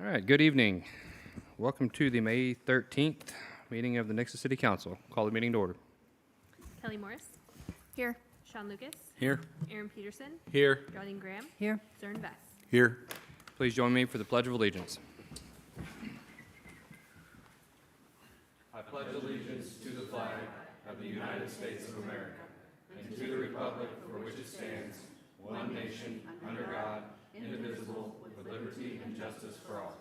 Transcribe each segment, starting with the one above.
All right, good evening. Welcome to the May 13th meeting of the Nixa City Council. Call the meeting to order. Kelly Morris. Here. Sean Lucas. Here. Aaron Peterson. Here. Darlene Graham. Here. Zern Vess. Here. Please join me for the Pledge of Allegiance. I pledge allegiance to the flag of the United States of America and to the republic for which it stands, one nation, under God, indivisible, with liberty and justice for all.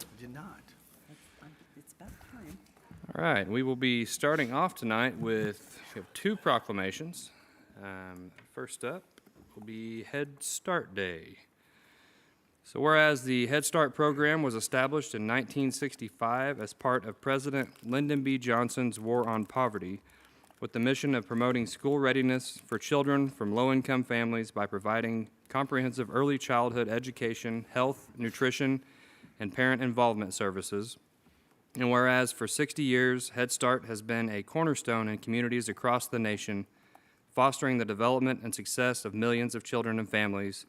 I did not. It's about time. All right, we will be starting off tonight with we have two proclamations. First up will be Head Start Day. So whereas the Head Start program was established in 1965 as part of President Lyndon B. Johnson's War on Poverty, with the mission of promoting school readiness for children from low-income families by providing comprehensive early childhood education, health, nutrition, and parent involvement services. And whereas for 60 years, Head Start has been a cornerstone in communities across the nation, fostering the development and success of millions of children and families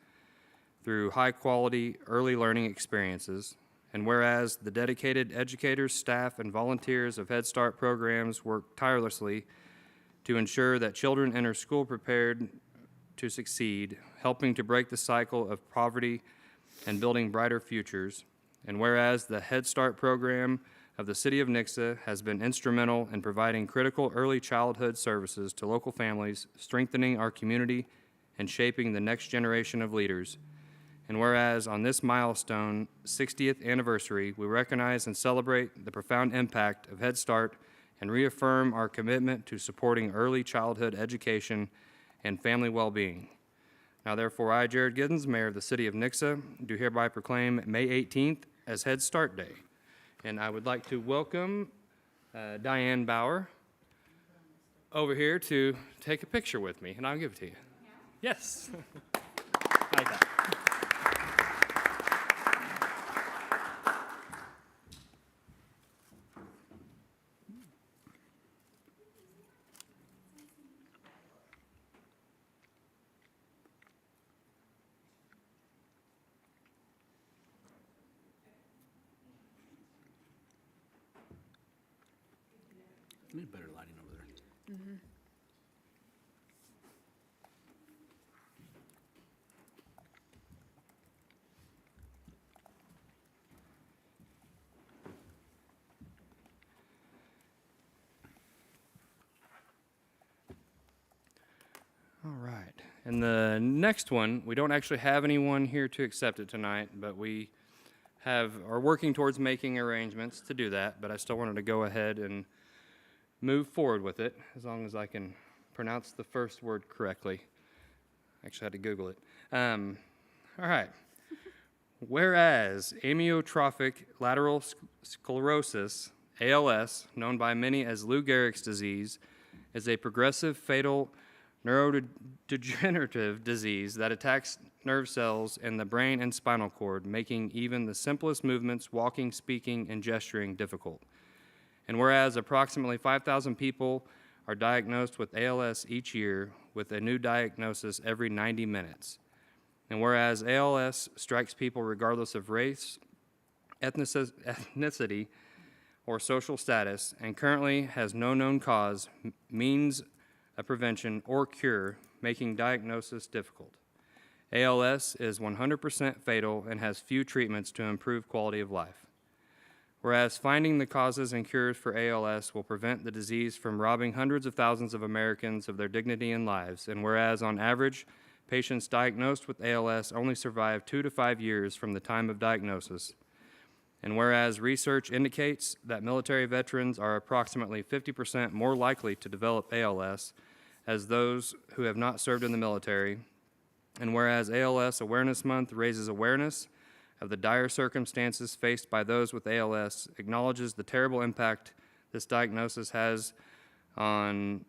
through high-quality early learning experiences. And whereas the dedicated educators, staff, and volunteers of Head Start programs work tirelessly to ensure that children enter school prepared to succeed, helping to break the cycle of poverty and building brighter futures. And whereas the Head Start program of the City of Nixa has been instrumental in providing critical early childhood services to local families, strengthening our community, and shaping the next generation of leaders. And whereas on this milestone, 60th anniversary, we recognize and celebrate the profound impact of Head Start and reaffirm our commitment to supporting early childhood education and family well-being. Now therefore, I, Jared Giddens, Mayor of the City of Nixa, do hereby proclaim May 18th as Head Start Day. And I would like to welcome Diane Bauer over here to take a picture with me, and I'll give it to you. Yes. Like that. Need better lighting over there. All right. And the next one, we don't actually have anyone here to accept it tonight, but we are working towards making arrangements to do that, but I still wanted to go ahead and move forward with it, as long as I can pronounce the first word correctly. Actually, I had to Google it. All right. Whereas amyotrophic lateral sclerosis, ALS, known by many as Lou Gehrig's disease, is a progressive fatal neurodegenerative disease that attacks nerve cells in the brain and spinal cord, making even the simplest movements, walking, speaking, and gesturing, difficult. And whereas approximately 5,000 people are diagnosed with ALS each year, with a new diagnosis every 90 minutes. And whereas ALS strikes people regardless of race, ethnicity, or social status, and currently has no known cause, means of prevention, or cure, making diagnosis difficult. ALS is 100% fatal and has few treatments to improve quality of life. Whereas finding the causes and cures for ALS will prevent the disease from robbing hundreds of thousands of Americans of their dignity and lives, and whereas on average, patients diagnosed with ALS only survive 2 to 5 years from the time of diagnosis, and whereas research indicates that military veterans are approximately 50% more likely to develop ALS as those who have not served in the military, and whereas ALS Awareness Month raises awareness of the dire circumstances faced by those with ALS, acknowledges the terrible impact this diagnosis has on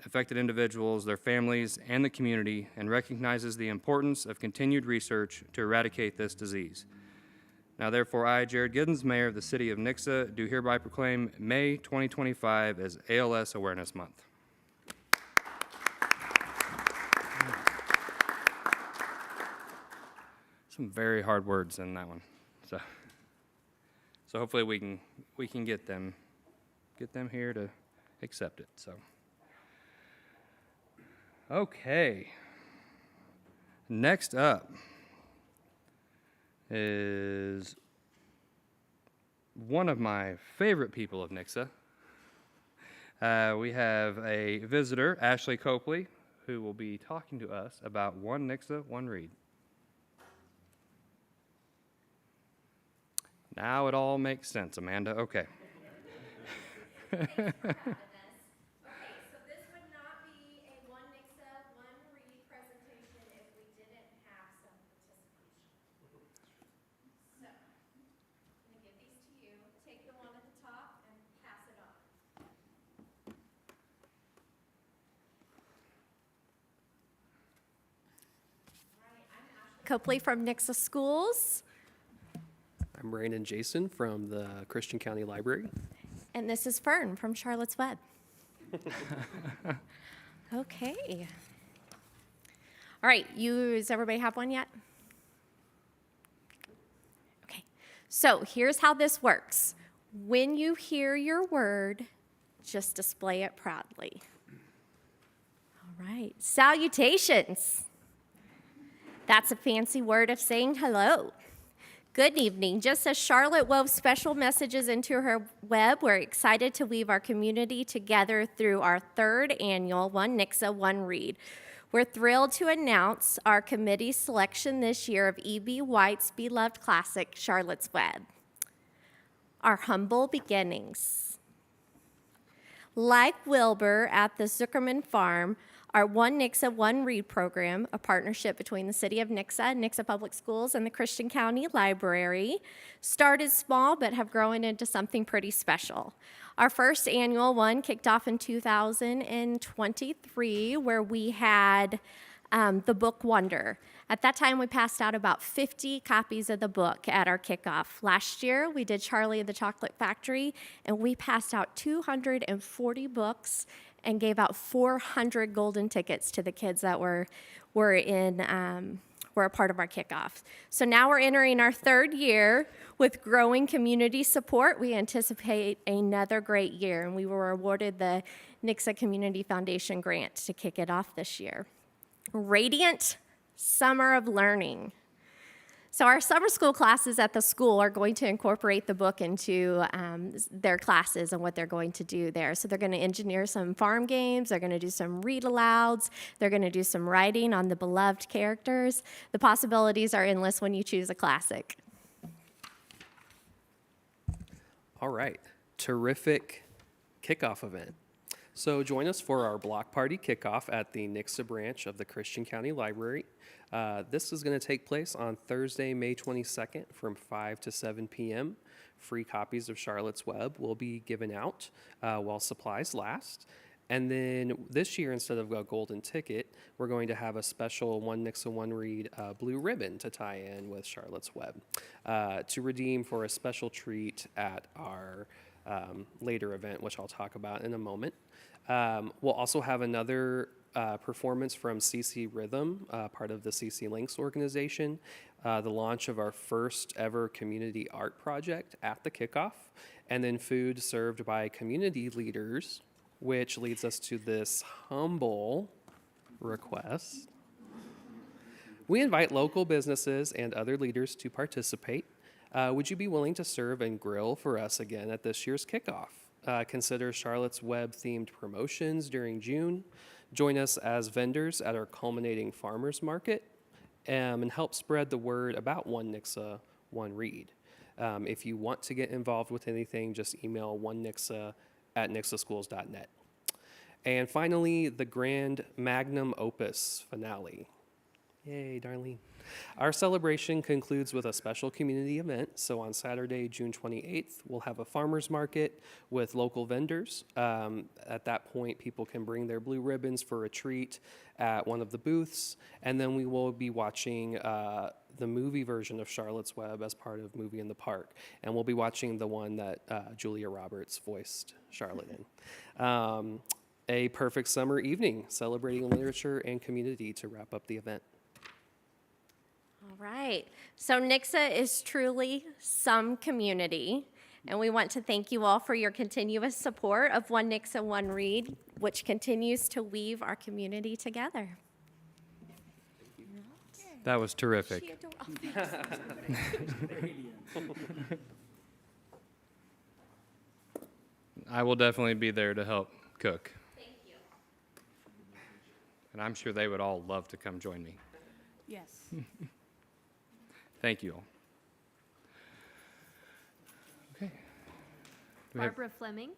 affected individuals, their families, and the community, and recognizes the importance of continued research to eradicate this disease. Now therefore, I, Jared Giddens, Mayor of the City of Nixa, do hereby proclaim May 2025 as ALS Awareness Month. some very hard words in that one. So hopefully we can get them here to accept it. So okay. Next up is one of my favorite people of Nixa. We have a visitor, Ashley Copley, who will be talking to us about One Nixa, One Read. Now it all makes sense, Amanda. Okay. Thanks for having us. Okay, so this would not be a One Nixa, One Read presentation if we didn't have some participation. So, I'm going to give these to you. Take the one at the top and pass it on. All right, I'm Ashley Copley from Nixa Schools. I'm Brandon Jason from the Christian County Library. And this is Fern from Charlotte's Web. Okay. All right, does everybody have one yet? Okay, so here's how this works. When you hear your word, just display it proudly. All right, salutations. That's a fancy word of saying hello. Good evening. Just as Charlotte wove special messages into her web, we're excited to weave our community together through our third annual One Nixa, One Read. We're thrilled to announce our committee selection this year of E.B. White's beloved classic, Charlotte's Web. Our humble beginnings. Like Wilbur at the Zuckerman Farm, our One Nixa, One Read program, a partnership between the City of Nixa, Nixa Public Schools, and the Christian County Library, started small but have grown into something pretty special. Our first annual one kicked off in 2023, where we had the book Wonder. At that time, we passed out about 50 copies of the book at our kickoff. Last year, we did Charlie and the Chocolate Factory, and we passed out 240 books and gave out 400 golden tickets to the kids that were a part of our kickoff. So now we're entering our third year with growing community support. We anticipate another great year, and we were awarded the Nixa Community Foundation grant to kick it off this year. Radiant Summer of Learning. So our summer school classes at the school are going to incorporate the book into their classes and what they're going to do there. So they're going to engineer some farm games, they're going to do some read-alouds, they're going to do some writing on the beloved characters. The possibilities are endless when you choose a classic. All right, terrific kickoff event. So join us for our block party kickoff at the Nixa branch of the Christian County Library. This is going to take place on Thursday, May 22nd from 5 to 7 p.m. Free copies of Charlotte's Web will be given out while supplies last. And then this year, instead of a golden ticket, we're going to have a special One Nixa, One Read blue ribbon to tie in with Charlotte's Web to redeem for a special treat at our later event, which I'll talk about in a moment. We'll also have another performance from CC Rhythm, part of the CC Links organization, the launch of our first ever community art project at the kickoff, and then food served by community leaders, which leads us to this humble request. We invite local businesses and other leaders to participate. Would you be willing to serve and grill for us again at this year's kickoff? Consider Charlotte's Web themed promotions during June. Join us as vendors at our culminating farmers market and help spread the word about One Nixa, One Read. If you want to get involved with anything, just email onenixa@nixaschools.net. And finally, the grand magnum opus finale. Yay, Darlene. Our celebration concludes with a special community event. So on Saturday, June 28th, we'll have a farmer's market with local vendors. At that point, people can bring their blue ribbons for a treat at one of the booths. And then we will be watching the movie version of Charlotte's Web as part of Movie in the Park. And we'll be watching the one that Julia Roberts voiced Charlotte in. A perfect summer evening celebrating literature and community to wrap up the event. All right. So Nixa is truly some community, and we want to thank you all for your continuous support of One Nixa, One Read, which continues to weave our community together. That was terrific. I will definitely be there to help cook. Thank you. And I'm sure they would all love to come join me. Yes. Thank you all. Okay. Do we have- Barbara Fleming.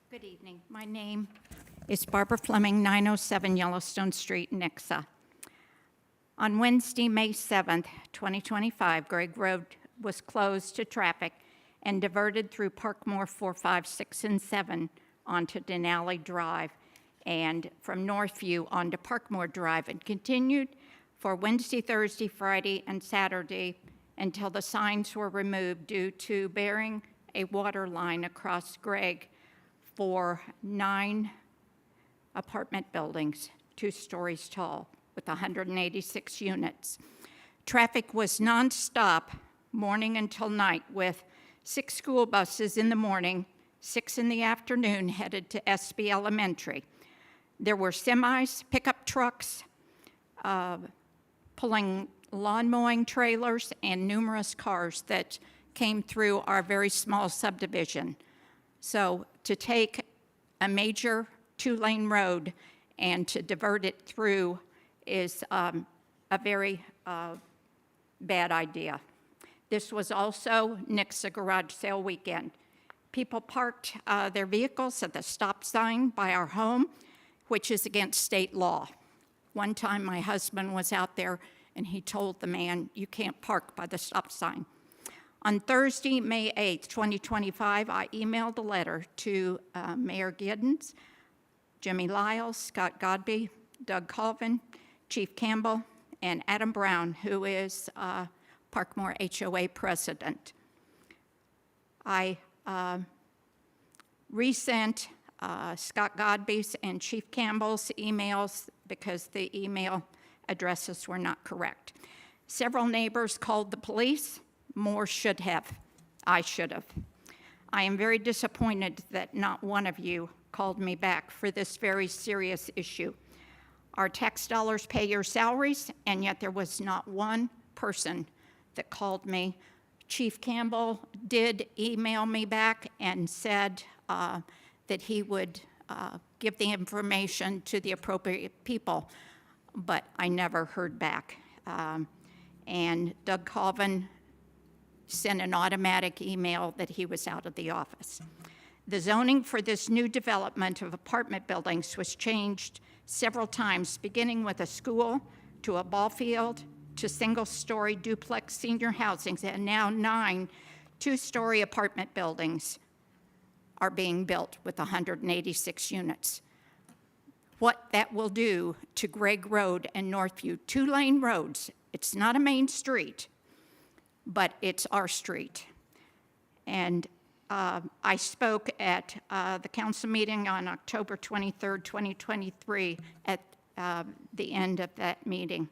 Good evening. My name is Barbara Fleming, 907 Yellowstone Street, Nixa. On Wednesday, May 7th, 2025, Gregg Road was closed to traffic and diverted through Parkmore 4, 5, 6, and 7 onto Denali Drive and from Northview onto Parkmore Drive, and continued for Wednesday, Thursday, Friday, and Saturday until the signs were removed due to bearing a water line across Gregg for 9 apartment buildings, 2 stories tall, with 186 units. Traffic was nonstop morning until night, with 6 school buses in the morning, 6 in the afternoon headed to SB Elementary. There were semis, pickup trucks, pulling lawn mowing trailers, and numerous cars that came through our very small subdivision. So to take a major 2-lane road and to divert it through is a very bad idea. This was also Nixa garage sale weekend. People parked their vehicles at the stop sign by our home, which is against state law. One time my husband was out there and he told the man, "You can't park by the stop sign." On Thursday, May 8th, 2025, I emailed a letter to Mayor Giddens, Jimmy Lyles, Scott Godby, Doug Colvin, Chief Campbell, and Adam Brown, who is Parkmore HOA president. I resent Scott Godby's and Chief Campbell's emails because the email addresses were not correct. Several neighbors called the police. More should have. I should have. I am very disappointed that not one of you called me back for this very serious issue. Our tax dollars pay your salaries, and yet there was not one person that called me. Chief Campbell did email me back and said that he would give the information to the appropriate people, but I never heard back. And Doug Colvin sent an automatic email that he was out of the office. The zoning for this new development of apartment buildings was changed several times, beginning with a school to a ball field to single-story duplex senior housings, and now 9 2-story apartment buildings are being built with 186 units. What that will do to Gregg Road and Northview, 2-lane roads, it's not a main street, but it's our street. And I spoke at the council meeting on October 23rd, 2023, at the end of that meeting.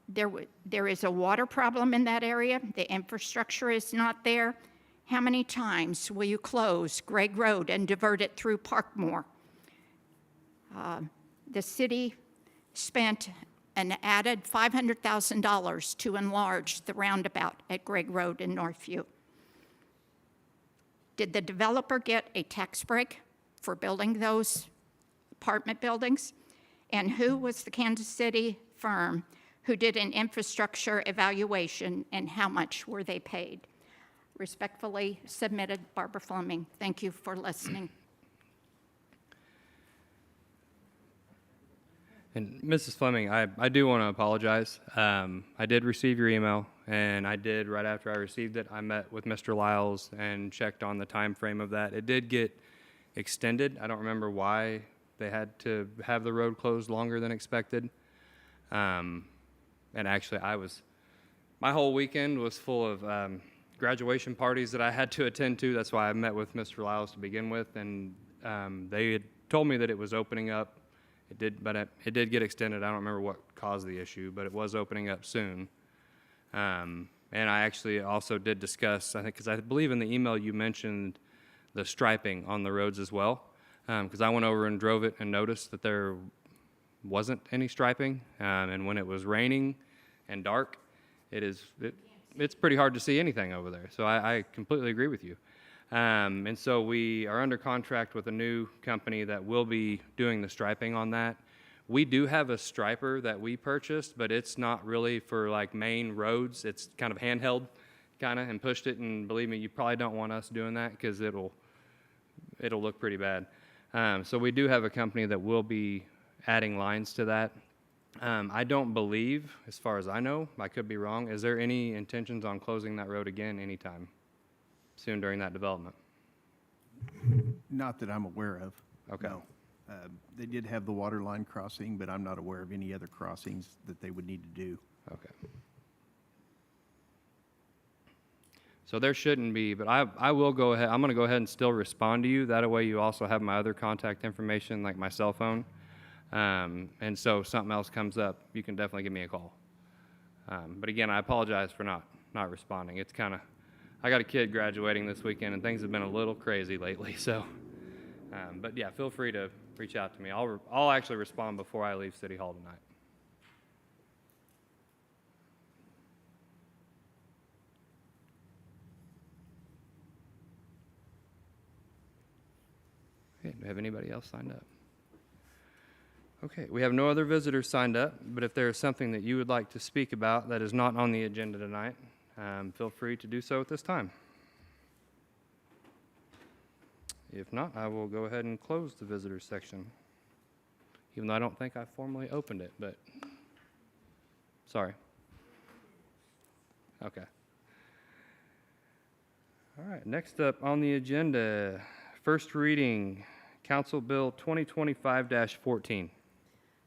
There is a water problem in that area. The infrastructure is not there. How many times will you close Gregg Road and divert it through Parkmore? The city spent an added $500,000 to enlarge the roundabout at Gregg Road in Northview. Did the developer get a tax break for building those apartment buildings? And who was the Kansas City firm who did an infrastructure evaluation, and how much were they paid? Respectfully submitted, Barbara Fleming. Thank you for listening. And Mrs. Fleming, I do want to apologize. I did receive your email, and I did, right after I received it, I met with Mr. Lyles and checked on the time frame of that. It did get extended. I don't remember why they had to have the road closed longer than expected. And actually, my whole weekend was full of graduation parties that I had to attend to. That's why I met with Mr. Lyles to begin with, and they had told me that it was opening up it did get extended. I don't remember what caused the issue, but it was opening up soon. And I actually also did discuss, I think, because I believe in the email you mentioned the striping on the roads as well. Because I went over and drove it and noticed that there wasn't any striping. And when it was raining and dark, it's pretty hard to see anything over there. So I completely agree with you. And so we are under contract with a new company that will be doing the striping on that. We do have a striper that we purchased, but it's not really for like main roads. It's kind of handheld, and pushed it. And believe me, you probably don't want us doing that because it'll look pretty bad. So we do have a company that will be adding lines to that. I don't believe, as far as I know, I could be wrong, is there any intentions on closing that road again anytime soon during that development? Not that I'm aware of. Okay. No. They did have the water line crossing, but I'm not aware of any other crossings that they would need to do. Okay. So there shouldn't be, but I will go ahead. I'm going to go ahead and still respond to you. That way you also have my other contact information, like my cell phone. And so if something else comes up, you can definitely give me a call. But again, I apologize for not responding. It's I got a kid graduating this weekend, and things have been a little crazy lately. So, but yeah, feel free to reach out to me. I'll actually respond before I leave City Hall tonight. Okay, do we have anybody else signed up? Okay, we have no other visitors signed up, but if there is something that you would like to speak about that is not on the agenda tonight, feel free to do so at this time. If not, I will go ahead and close the visitors section, even though I don't think I formally opened it, but sorry. Okay. All right, next up on the agenda, first reading, Council Bill 2025-14.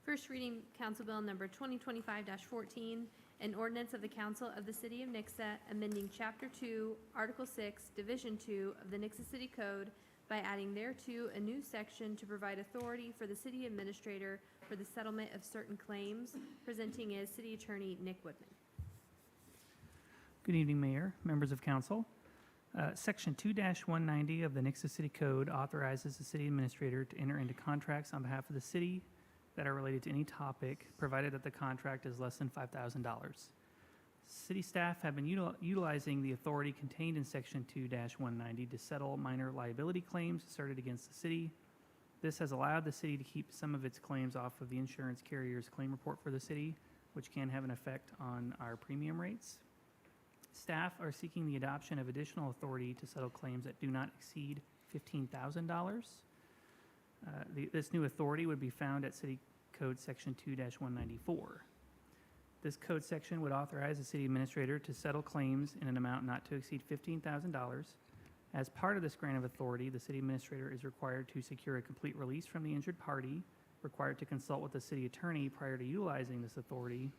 First reading, Council Bill number 2025-14, an ordinance of the Council of the City of Nixa amending Chapter 2, Article 6, Division 2 of the Nixa City Code by adding thereto a new section to provide authority for the city administrator for the settlement of certain claims, presenting as City Attorney Nick Woodman. Good evening, Mayor, members of council. Section 2-190 of the Nixa City Code authorizes the city administrator to enter into contracts on behalf of the city that are related to any topic, provided that the contract is less than $5,000. City staff have been utilizing the authority contained in Section 2-190 to settle minor liability claims asserted against the city. This has allowed the city to keep some of its claims off of the insurance carrier's claim report for the city, which can have an effect on our premium rates. Staff are seeking the adoption of additional authority to settle claims that do not exceed $15,000. This new authority would be found at City Code Section 2-194. This code section would authorize the city administrator to settle claims in an amount not to exceed $15,000. As part of this grant of authority, the city administrator is required to secure a complete release from the injured party, required to consult with the city attorney prior to utilizing this authority,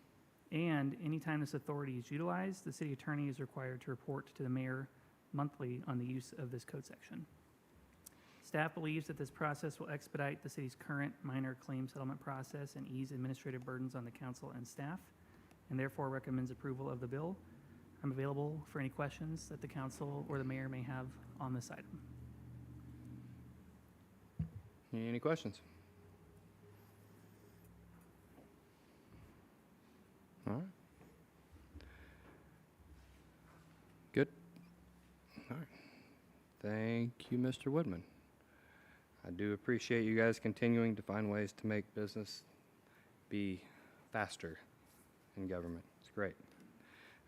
and anytime this authority is utilized, the city attorney is required to report to the mayor monthly on the use of this code section. Staff believes that this process will expedite the city's current minor claim settlement process and ease administrative burdens on the council and staff, and therefore recommends approval of the bill. I'm available for any questions that the council or the mayor may have on this item. Any questions? All right. Good. All right. Thank you, Mr. Woodman. I do appreciate you guys continuing to find ways to make business be faster in government. It's great.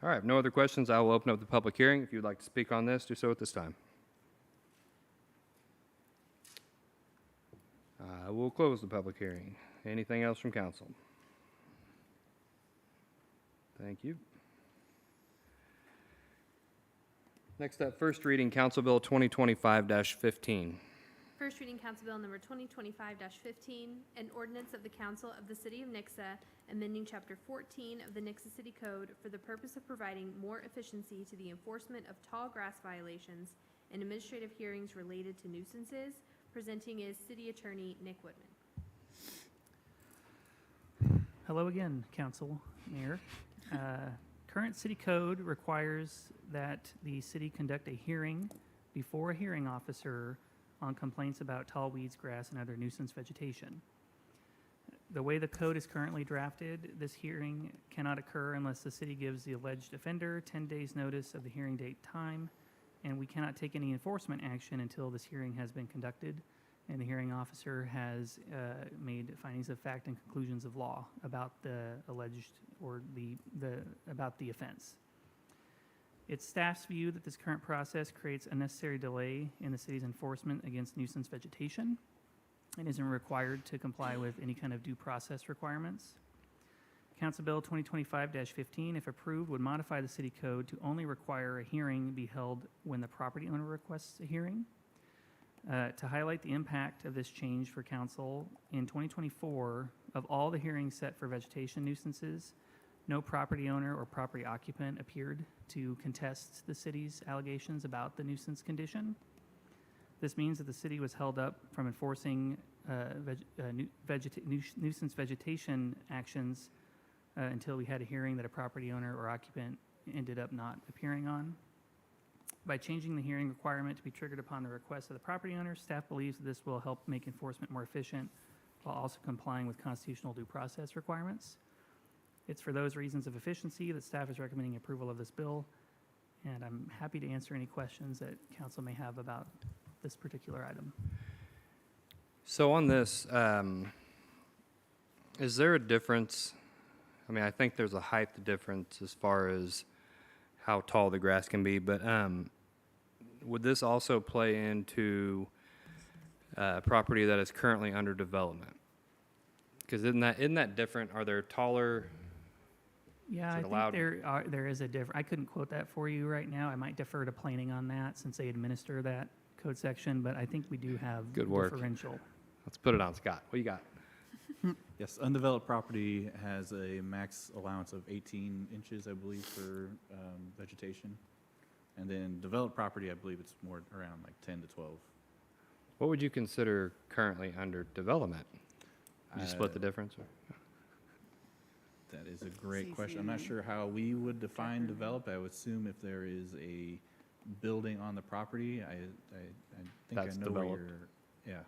All right, if no other questions, I will open up the public hearing. If you'd like to speak on this, do so at this time. I will close the public hearing. Anything else from council? Thank you. Next up, first reading, Council Bill 2025-15. First reading, Council Bill number 2025-15, an ordinance of the Council of the City of Nixa amending Chapter 14 of the Nixa City Code for the purpose of providing more efficiency to the enforcement of tall grass violations and administrative hearings related to nuisances, presenting as City Attorney Nick Woodman. Hello again, Council, Mayor. Current city code requires that the city conduct a hearing before a hearing officer on complaints about tall weeds, grass, and other nuisance vegetation. The way the code is currently drafted, this hearing cannot occur unless the city gives the alleged offender 10 days' notice of the hearing date time, and we cannot take any enforcement action until this hearing has been conducted and the hearing officer has made findings of fact and conclusions of law about the alleged or about the offense. It's staff's view that this current process creates unnecessary delay in the city's enforcement against nuisance vegetation and isn't required to comply with any kind of due process requirements. Council Bill 2025-15, if approved, would modify the city code to only require a hearing be held when the property owner requests a hearing. To highlight the impact of this change for council, in 2024, of all the hearings set for vegetation nuisances, no property owner or property occupant appeared to contest the city's allegations about the nuisance condition. This means that the city was held up from enforcing nuisance vegetation actions until we had a hearing that a property owner or occupant ended up not appearing on. By changing the hearing requirement to be triggered upon the request of the property owner, staff believes that this will help make enforcement more efficient while also complying with constitutional due process requirements. It's for those reasons of efficiency that staff is recommending approval of this bill, and I'm happy to answer any questions that council may have about this particular item. So on this, is there a difference? I mean, I think there's a height difference as far as how tall the grass can be, but would this also play into property that is currently under development? Because isn't that different? Are there taller? Yeah, I think there is a difference. I couldn't quote that for you right now. I might defer to planning on that since they administer that code section, but I think we do have Good work. differential. Let's put it on Scott. What you got? Yes, undeveloped property has a max allowance of 18 inches, I believe, for vegetation. And then developed property, I believe it's more around like 10 to 12. What would you consider currently under development? Did you split the difference? That is a great question. I'm not sure how we would define developed. I would assume if there is a building on the property, I think That's I know where developed. you're, yeah.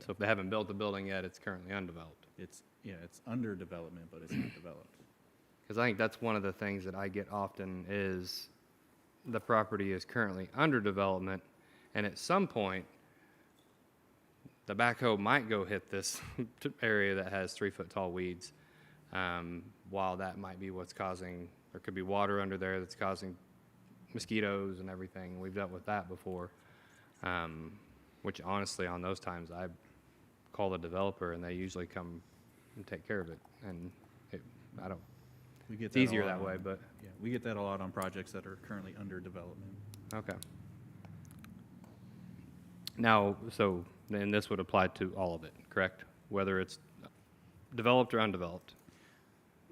So if they haven't built the building yet, it's currently undeveloped. It's under development, but it's not developed. Because I think that's one of the things that I get often is the property is currently under development, and at some point, the backhoe might go hit this area that has 3-foot tall weeds, while that might be what's causing, there could be water under there that's causing mosquitoes and everything. We've dealt with that before, which honestly, on those times, I call the developer, and they usually come and take care of it. And We get it's that a easier lot that way, on- but Yeah, we get that a lot on projects that are currently under development. okay. Now, so then this would apply to all of it, correct? Whether it's developed or undeveloped?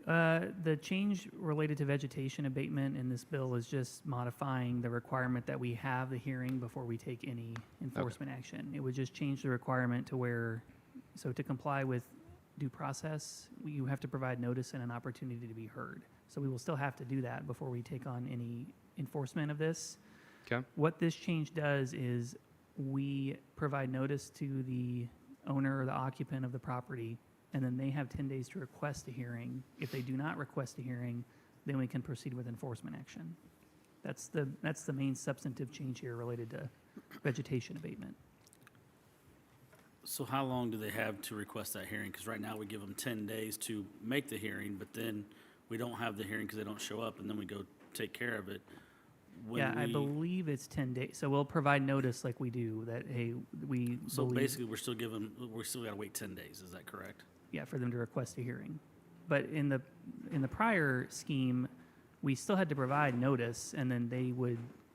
The change related to vegetation abatement in this bill is just modifying the requirement that we have the hearing before we take any enforcement action. It would just change the requirement to where, so to comply with due process, you have to provide notice and an opportunity to be heard. So we will still have to do that before we take on any enforcement of this. Okay. What this change does is we provide notice to the owner or the occupant of the property, and then they have 10 days to request a hearing. If they do not request a hearing, then we can proceed with enforcement action. That's the main substantive change here related to vegetation abatement. So how long do they have to request that hearing? Because right now we give them 10 days to make the hearing, but then we don't have the hearing because they don't show up, and then we go take care of it. I believe it's 10 days. So we'll provide notice like we do that, hey, we So believe- basically, we still got to wait 10 days. Is that correct? Yeah, for them to request a hearing. But in the prior scheme, we still had to provide notice, and then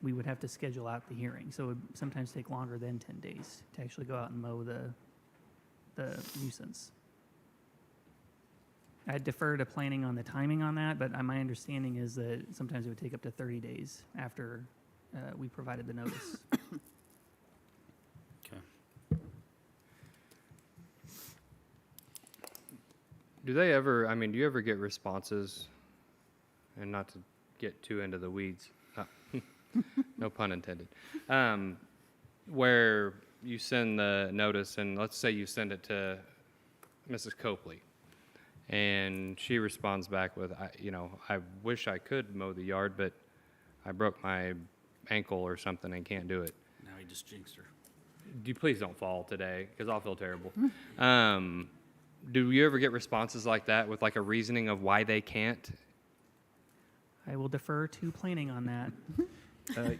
we would have to schedule out the hearing. So it would sometimes take longer than 10 days to actually go out and mow the nuisance. I'd defer to planning on the timing on that, but my understanding is that sometimes it would take up to 30 days after we provided the notice. Okay. Do they ever, I mean, do you ever get responses, and not to get too into the weeds, no pun intended, where you send the notice, and let's say you send it to Mrs. Copley, and she responds back with, I wish I could mow the yard, but I broke my ankle or something and can't do it. Now he just jinxed her. Please don't fall today, because I'll feel terrible. Do you ever get responses like that with like a reasoning of why they can't? I will defer to planning on that.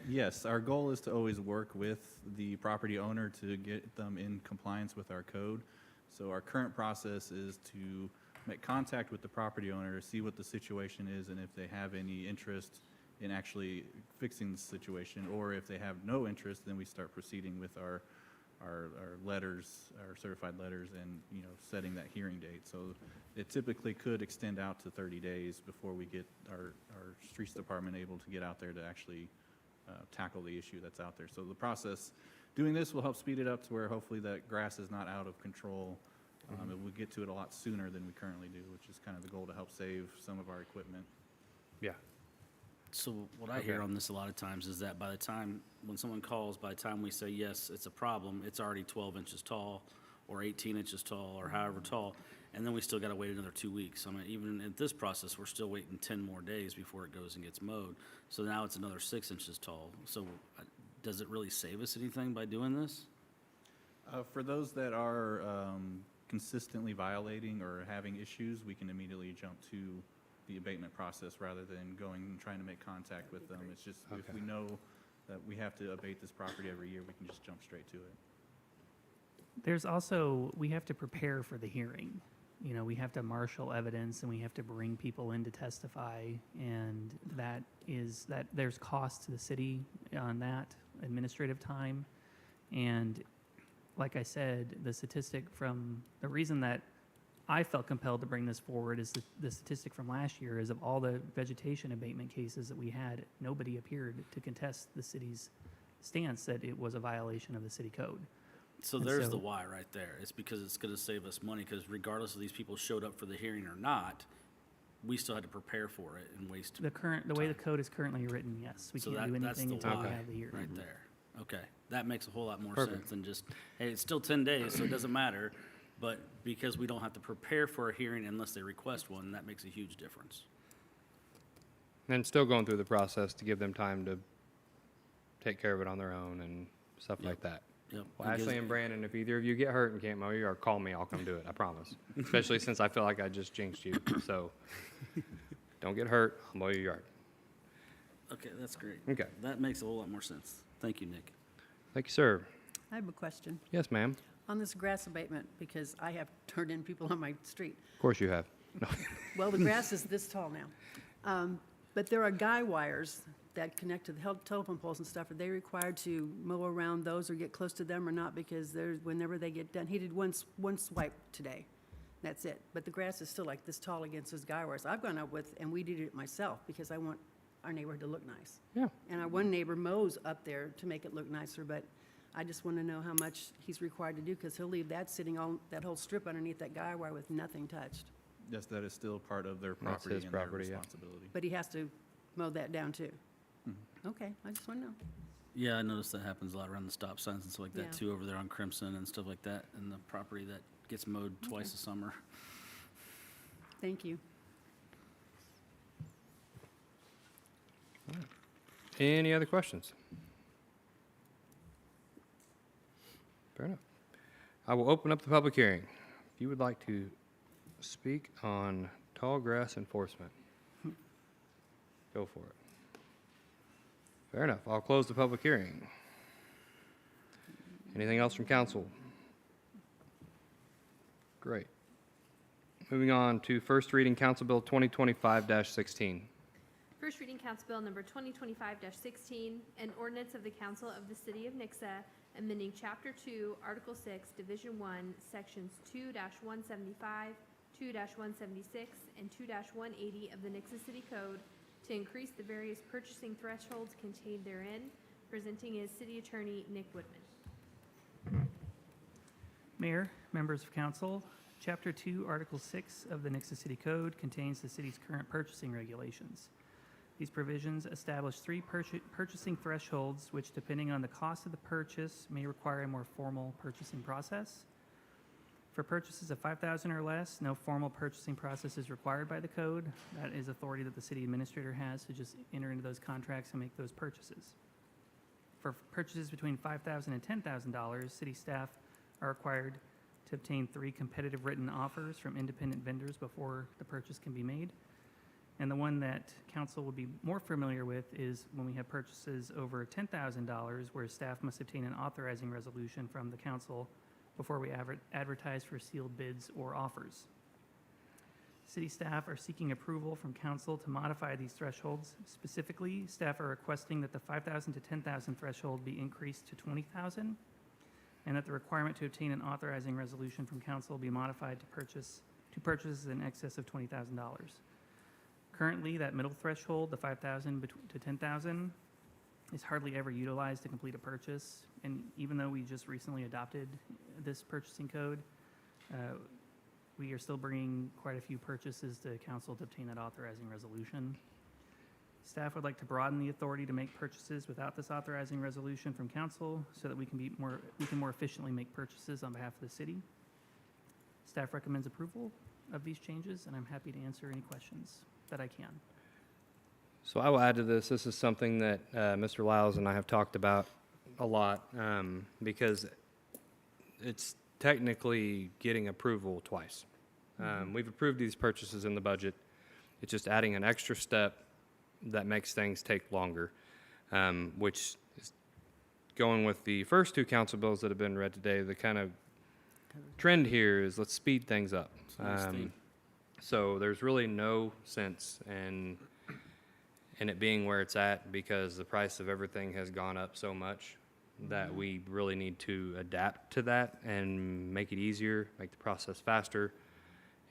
Yes, our goal is to always work with the property owner to get them in compliance with our code. So our current process is to make contact with the property owner, see what the situation is, and if they have any interest in actually fixing the situation, or if they have no interest, then we start proceeding with our letters, our certified letters, and, setting that hearing date. So it typically could extend out to 30 days before we get our streets department able to get out there to actually tackle the issue that's out there. So the process, doing this will help speed it up to where hopefully that grass is not out of control. And we'll get to it a lot sooner than we currently do, which is kind of the goal to help save some of our equipment. Yeah. So what I hear on this a lot of times is that by the time, when someone calls, by the time we say, yes, it's a problem, it's already 12 inches tall or 18 inches tall or however tall, and then we still got to wait another 2 weeks. I mean, even in this process, we're still waiting 10 more days before it goes and gets mowed. So now it's another 6 inches tall. So does it really save us anything by doing this? For those that are consistently violating or having issues, we can immediately jump to the abatement process rather than going and trying to make contact with them. It's just, if we know that we have to abate this property every year, we can just jump straight to it. There's also, we have to prepare for the hearing. We have to marshal evidence and we have to bring people in to testify, and there's cost to the city on that, administrative time. And like I said, the reason that I felt compelled to bring this forward is the statistic from last year is of all the vegetation abatement cases that we had, nobody appeared to contest the city's stance that it was a violation of the city code. So there's the why right there. It's because it's going to save us money, because regardless of these people showed up for the hearing or not, we still had to prepare for it and waste The way the code is currently written, yes, we So can't do that's anything the until we why have the hearing. right there. Okay, that makes a whole lot more Perfect. sense than just, hey, it's still 10 days, so it doesn't matter. But because we don't have to prepare for a hearing unless they request one, that makes a huge difference. And still going through the process to give them time to take care of it on their own and stuff like that. Yep. Well, Ashley and Brandon, if either of you get hurt and can't mow your yard, call me, I'll come do it, I promise. Especially since I feel like I just jinxed you, so don't get hurt, I'll mow your yard. Okay, that's great. Okay. That makes a whole lot more sense. Thank you, Nick. Thank you, sir. I have a question Yes, ma'am. on this grass abatement, because I have turned in people on my street. Of course you have. No. Well, the grass is this tall now. But there are guy wires that connect to the telephone poles and stuff. Are they required to mow around those or get close to them or not? Because whenever they get done, he did one swipe today. That's it. But the grass is still like this tall against those guy wires. I've gone up with, and we did it myself because I want our neighborhood to look nice. Yeah. And our one neighbor mows up there to make it look nicer, but I just want to know how much he's required to do, because he'll leave that sitting on that whole strip underneath that guy wire with nothing touched. Yes, that is still part of their That's property his and their property, yeah. responsibility. But he has to mow that down too. Okay, I just want to know. Yeah, I noticed that happens a lot around the stop signs and stuff like that Yeah. too, over there on Crimson and stuff like that, and the property that gets mowed twice a summer. Thank you. Any other questions? Fair enough. I will open up the public hearing. If you would like to speak on tall grass enforcement, go for it. Fair enough. I'll close the public hearing. Anything else from council? Great. Moving on to first reading Council Bill 2025-16. First reading Council Bill number 2025-16, an ordinance of the Council of the City of Nixa amending Chapter 2, Article 6, Division 1, Sections 2-175, 2-176, and 2-180 of the Nixa City Code to increase the various purchasing thresholds contained therein. Presenting is City Attorney Nick Woodman. Mayor, members of council, Chapter 2, Article 6 of the Nixa City Code contains the city's current purchasing regulations. These provisions establish three purchasing thresholds, which, depending on the cost of the purchase, may require a more formal purchasing process. For purchases of $5,000 or less, no formal purchasing process is required by the code. That is authority that the city administrator has to just enter into those contracts and make those purchases. For purchases between $5,000 and $10,000, city staff are required to obtain 3 competitive written offers from independent vendors before the purchase can be made. And the one that council would be more familiar with is when we have purchases over $10,000, where staff must obtain an authorizing resolution from the council before we advertise for sealed bids or offers. City staff are seeking approval from council to modify these thresholds. Specifically, staff are requesting that the 5,000 to 10,000 threshold be increased to 20,000, and that the requirement to obtain an authorizing resolution from council be modified to purchases in excess of $20,000. Currently, that middle threshold, the 5,000 to 10,000, is hardly ever utilized to complete a purchase. And even though we just recently adopted this purchasing code, we are still bringing quite a few purchases to council to obtain that authorizing resolution. Staff would like to broaden the authority to make purchases without this authorizing resolution from council so that we can more efficiently make purchases on behalf of the city. Staff recommends approval of these changes, and I'm happy to answer any questions that I can. So I will add to this. This is something that Mr. Lyles and I have talked about a lot because it's technically getting approval twice. We've approved these purchases in the budget. It's just adding an extra step that makes things take longer, which is going with the first 2 council bills that have been read today. The kind of trend here is let's speed things up. So there's really no sense in it being where it's at because the price of everything has gone up so much that we really need to adapt to that and make it easier, make the process faster.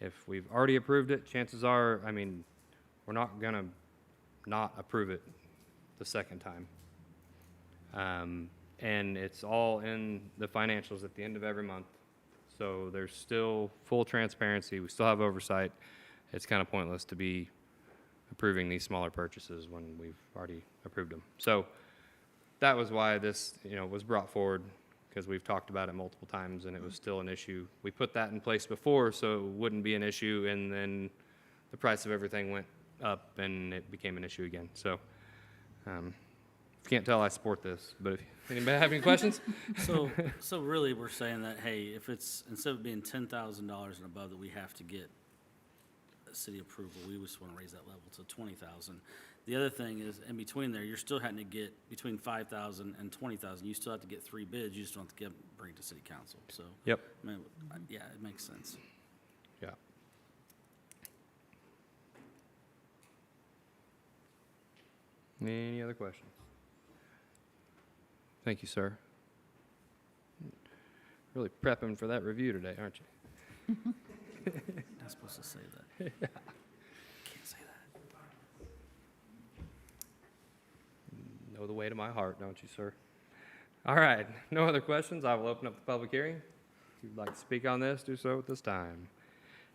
If we've already approved it, chances are, I mean, we're not going to not approve it the second time. And it's all in the financials at the end of every month. So there's still full transparency. We still have oversight. It's kind of pointless to be approving these smaller purchases when we've already approved them. So that was why this, was brought forward, because we've talked about it multiple times and it was still an issue. We put that in place before so it wouldn't be an issue, and then the price of everything went up and it became an issue again. So if you can't tell, I support this, but if anybody have any questions? So really, we're saying that, hey, if it's, instead of being $10,000 and above that we have to get city approval, we just want to raise that level to 20,000. The other thing is, in between there, you're still having to get between 5,000 and 20,000. You still have to get 3 bids. You just don't have to bring it to city council. So, Yep. I mean, yeah, it makes sense. Yeah. Any other questions? Thank you, sir. Really prepping for that review today, aren't you? Not supposed to say that. Can't say that. Know the way to my heart, don't you, sir? All right, no other questions. I will open up the public hearing. If you'd like to speak on this, do so at this time.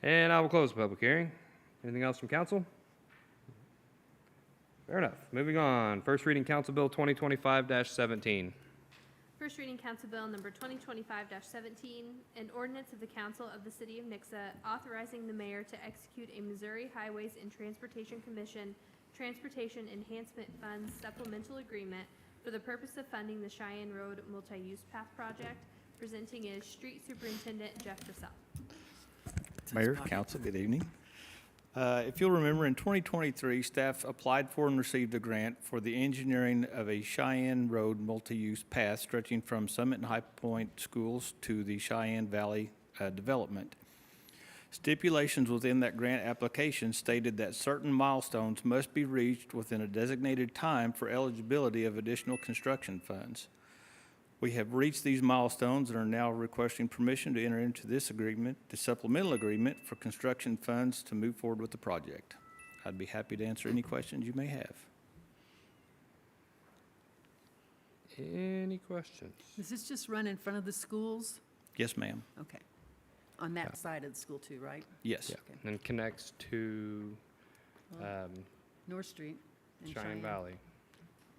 And I will close the public hearing. Anything else from council? Fair enough. Moving on. First reading Council Bill 2025-17. First reading Council Bill number 2025-17, an ordinance of the Council of the City of Nixa authorizing the mayor to execute a Missouri Highways and Transportation Commission Transportation Enhancement Fund supplemental agreement for the purpose of funding the Cheyenne Road Multi-Use Path Project. Presenting is Street Superintendent Jeff Dressel. Mayor, council, good evening. If you'll remember, in 2023, staff applied for and received a grant for the engineering of a Cheyenne Road multi-use path stretching from Summit and High Point schools to the Cheyenne Valley development. Stipulations within that grant application stated that certain milestones must be reached within a designated time for eligibility of additional construction funds. We have reached these milestones and are now requesting permission to enter into this agreement, the supplemental agreement for construction funds to move forward with the project. I'd be happy to answer any questions you may have. Any questions? Does this just run in front of the schools? Yes, ma'am. Okay. on that side of the school too, right? Yes. Okay. And connects to North Street and Cheyenne Valley,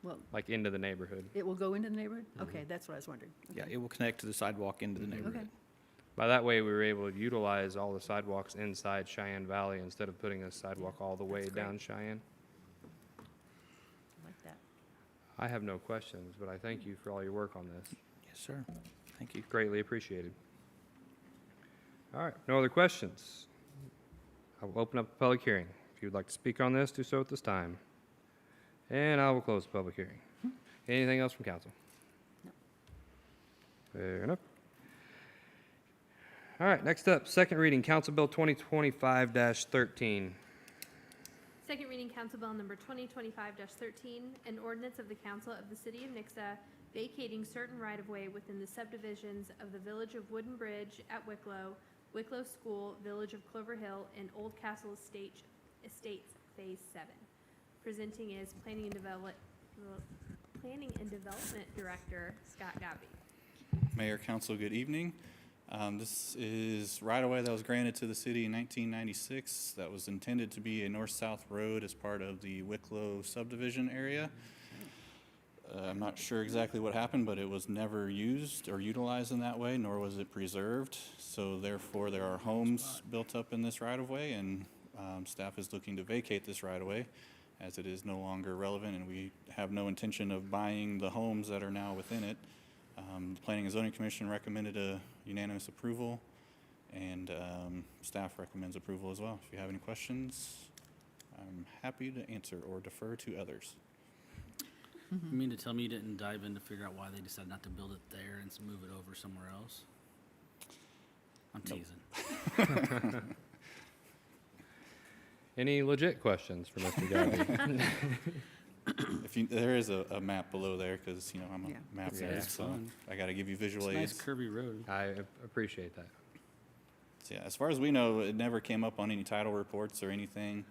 Well, like into the neighborhood. it will go into the neighborhood? Okay, that's what I was wondering. Yeah, Okay. it will connect to the sidewalk into the neighborhood. Okay. By that way, we were able to utilize all the sidewalks inside Cheyenne Valley instead of putting a sidewalk all the way that's great. down Cheyenne. I like that. I have no questions, but I thank you for all your work on this. Yes, sir. Thank you. Greatly appreciated. All right, no other questions? I will open up the public hearing. If you would like to speak on this, do so at this time. And I will close the public hearing. Anything else from council? No. Fair enough. All right, next up, second reading, Council Bill 2025-13. Second reading Council Bill number 2025-13, an ordinance of the Council of the City of Nixa vacating certain right-of-way within the subdivisions of the Village of Wooden Bridge at Wicklow, Wicklow School, Village of Clover Hill, and Old Castle Estates Phase 7. Presenting is Planning and Development Director Scott Gabby. Mayor, council, good evening. This is right-of-way that was granted to the city in 1996 that was intended to be a north-south road as part of the Wicklow subdivision area. I'm not sure exactly what happened, but it was never used or utilized in that way, nor was it preserved. So therefore, there are homes built up in this right-of-way, and staff is looking to vacate this right-of-way as it is no longer relevant, and we have no intention of buying the homes that are now within it. The Planning and Zoning Commission recommended a unanimous approval, and staff recommends approval as well. If you have any questions, I'm happy to answer or defer to others. You mean to tell me you didn't dive in to figure out why they decided not to build it there and move it over somewhere else? I'm teasing. Any legit questions for Mr. Gabby? There is a map below there, because, I'm Yeah. a map Yeah. guy, It's so fun. I got to give you It's visual a nice aids. curvy road. I appreciate that. So, yeah, as far as we know, it never came up on any title reports or anything.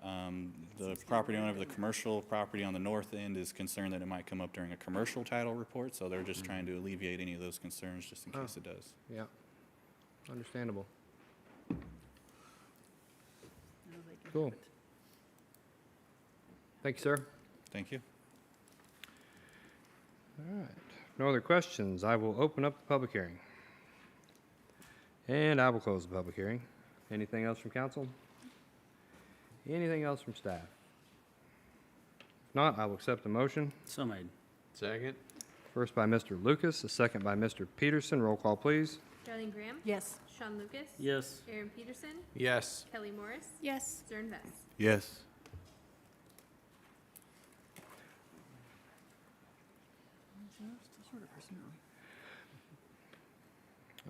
The property owner of the commercial property on the north end is concerned that it might come up during a commercial title report, so they're just trying to alleviate any of those concerns just in case it does. Yeah, understandable. No, they can Cool. have it. Thank you, sir. Thank you. All right, no other questions. I will open up the public hearing. And I will close the public hearing. Anything else from council? Anything else from staff? If not, I will accept the motion. So made. Second. First by Mr. Lucas, a second by Mr. Peterson. Roll call, please. Darlene Graham? Yes. Sean Lucas? Yes. Aaron Peterson? Yes. Kelly Morris? Yes. Zern Vest. Yes.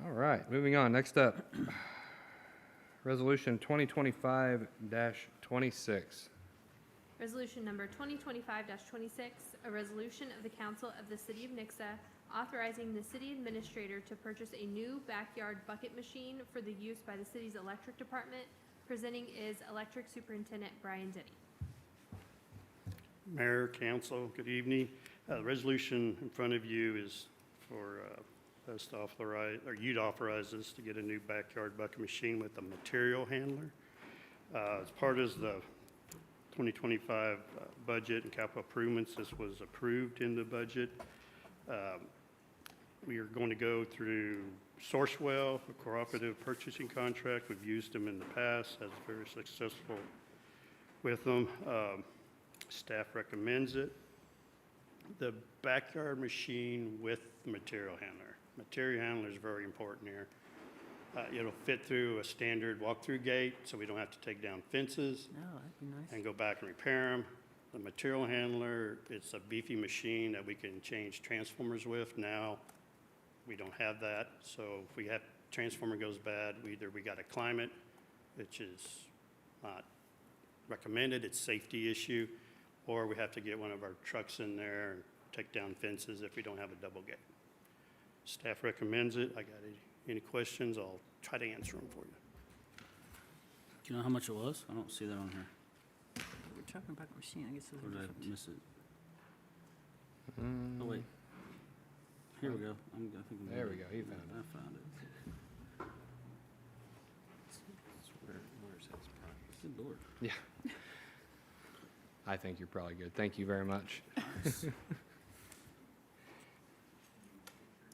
All right, moving on. Next up, Resolution 2025-26. Resolution number 2025-26, a resolution of the Council of the City of Nixa authorizing the city administrator to purchase a new backyard bucket machine for the use by the city's electric department. Presenting is Electric Superintendent Brian Denny. Mayor, council, good evening. The resolution in front of you is for us to authorize, or you to authorize us to get a new backyard bucket machine with a material handler. As part of the 2025 budget and capital improvements, this was approved in the budget. We are going to go through Sourcewell, a cooperative purchasing contract. We've used them in the past, has very successful with them. Staff recommends it. The backyard machine with the material handler. Material handler is very important here. It'll fit through a standard walk-through gate, so we don't have to take down fences Oh, that'd be nice. and go back and repair them. The material handler, it's a beefy machine that we can change transformers with. Now, we don't have that, so if we have, transformer goes bad, we got to climb it, which is not recommended, it's a safety issue, or we have to get one of our trucks in there and take down fences if we don't have a double gate. Staff recommends it. I got any questions, I'll try to answer them for you. Do you know how much it was? I don't see that on here. We're talking about the machine, I guess those Or are did I different. miss it? Oh, wait. Here we go. I think I'm There we good. go, you found it. I found it. Good Lord. Yeah. I think you're probably good. Thank you very much.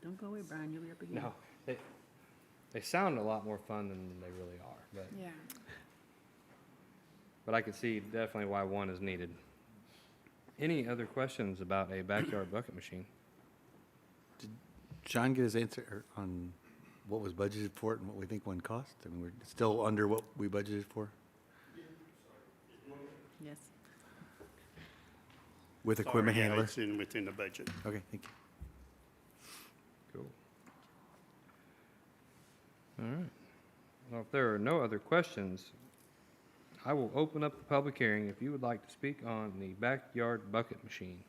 Don't go away, Brian, you'll be up again. No, they sound a lot more fun than they really are, but I can see definitely why one is needed. Any other questions about a backyard bucket machine? John get his answer on what was budgeted for it and what we think one cost? I mean, we're still under what we budgeted for Yes. with equipment Sorry, yeah, handler? It's within the budget. Okay, thank you. Cool. All right. Well, if there are no other questions, I will open up the public hearing if you would like to speak on the backyard bucket machine.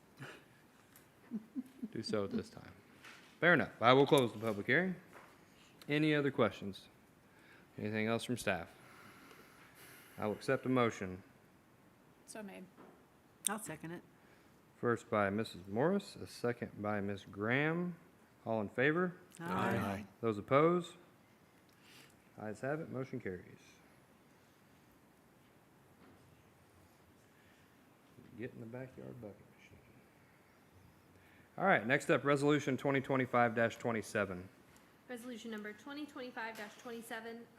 Do so at this time. Fair enough. I will close the public hearing. Any other questions? Anything else from staff? I will accept a motion. So made. I'll second it. First by Mrs. Morris, a second by Ms. Graham. All in favor? Aye. Those opposed? Ayes have it, motion carries. Get in the backyard bucket machine. All right, next up, Resolution 2025-27. Resolution number 2025-27,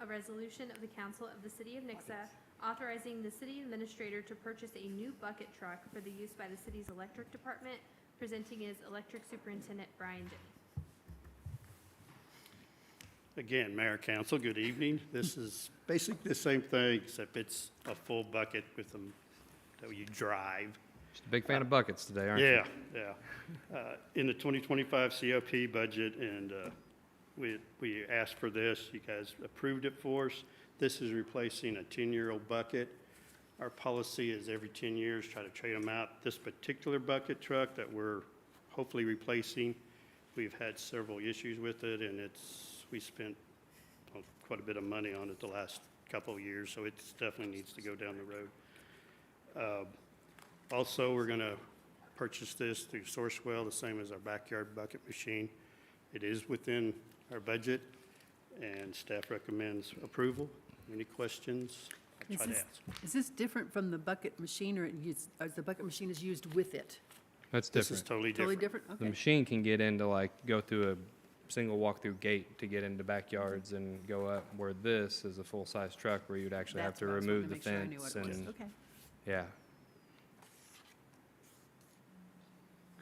a resolution of the Council of the City of Nixa authorizing the city administrator to purchase a new bucket truck for the use by the city's electric department. Presenting is Electric Superintendent Brian Denny. Again, Mayor, Council, good evening. This is basically the same thing, except it's a full bucket with them that you drive. Just a big fan of buckets today, aren't you? Yeah, yeah. In the 2025 COP budget, and we asked for this, you guys approved it for us. This is replacing a 10-year-old bucket. Our policy is every 10 years, try to trade them out. This particular bucket truck that we're hopefully replacing, we've had several issues with it, and we spent quite a bit of money on it the last couple of years, so it definitely needs to go down the road. Also, we're going to purchase this through Sourcewell, the same as our backyard bucket machine. It is within our budget, and staff recommends approval. Any questions? I'll try to answer. Is this different from the bucket machine, or the bucket machine is used with it? That's This is different. totally Totally different. different? The Okay. machine can get into, like, go through a single walk-through gate to get into backyards and go up, where this is a full-size truck where you'd actually have That's to what I was remove wanting the to make sure I knew fence what it was. and, Okay. yeah.